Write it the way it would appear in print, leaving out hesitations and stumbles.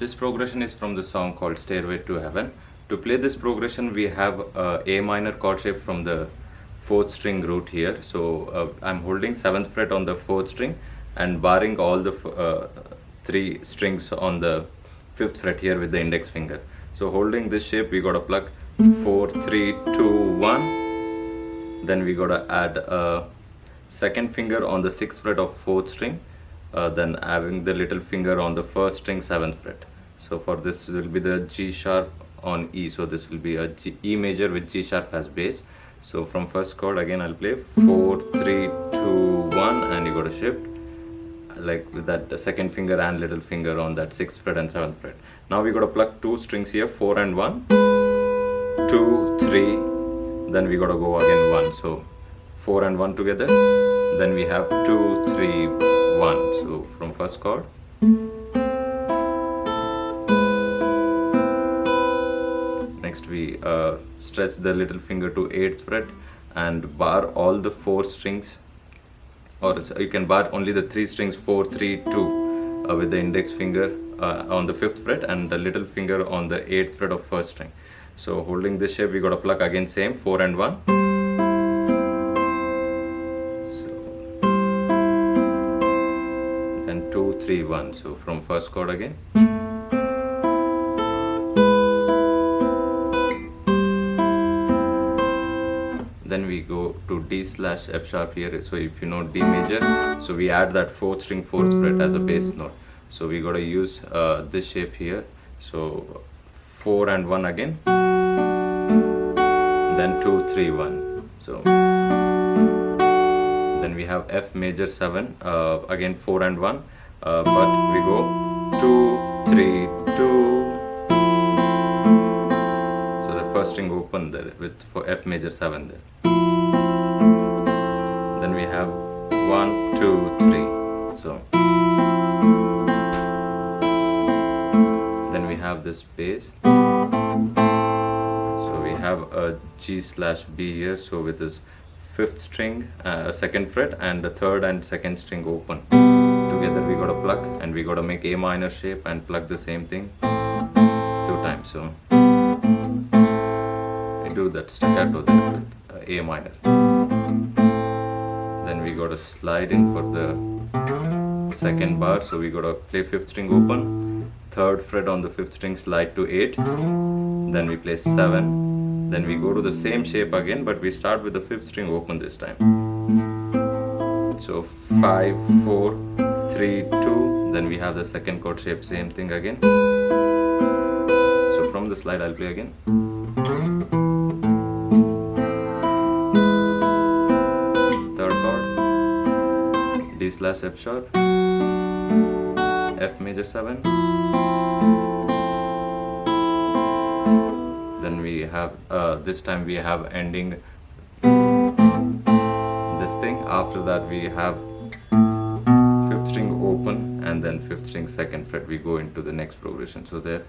This progression is from the song called Stairway to Heaven. To play this progression, we have A minor chord shape from the 4th string root here. So I'm holding 7th fret on the 4th string and barring all the 3 strings on the 5th fret here with the index finger. So holding this shape, we gotta pluck 4, 3, 2, 1. Then we gotta add a 2nd finger on the 6th fret of 4th string. Then having the little finger on the 1st string 7th fret. So for this will be the G sharp on E. So this will be a E major with G sharp as bass. So from first chord again I'll play 4, 3, 2, 1 and you got to shift like with that 2nd finger and little finger on that 6th fret and 7th fret. Now we got to pluck 2 strings here, 4 and 1, 2, 3, then we got to go again 1. So 4 and 1 together, then we have 2, 3, 1. So from first chord, next we stretch the little finger to 8th fret and bar all the 4 strings, or you can bar only the 3 strings 4, 3, 2 with the index finger on the 5th fret and the little finger on the 8th fret of 1st string. So holding this shape we got to pluck again same 4 and 1. Then 2, 3, 1. So from first chord again. Then we go to D slash F sharp here. So if you know D major, so we add that 4th string 4th fret as a bass note. So we gotta use this shape here. So 4 and 1 again. Then 2, 3, 1. So then we have F major 7, again 4 and 1, but we go 2, 3, 2. So the first string open there with for F major 7 there. Then we have 1, 2, 3. So then we have this bass. So we have a G slash B here. So with this 5th string, 2nd fret and the 3rd and 2nd string open. Together we gotta pluck and we gotta make A minor shape and pluck the same thing 2 times. So we do that staccato there with A minor. Then we gotta slide in for the 2nd bar. So we gotta play 5th string open, 3rd fret on the 5th string slide to 8. Then we play 7. Then we go to the same shape again, but we start with the 5th string open this time. So 5, 4, 3, 2. Then we have the 2nd chord shape, same thing again. So from the slide I'll play again. Third chord, D slash F sharp, F major 7. Then we have this time we have ending this thing. After that we have 5th string open and then 5th string 2nd fret. We go into the next progression. So there.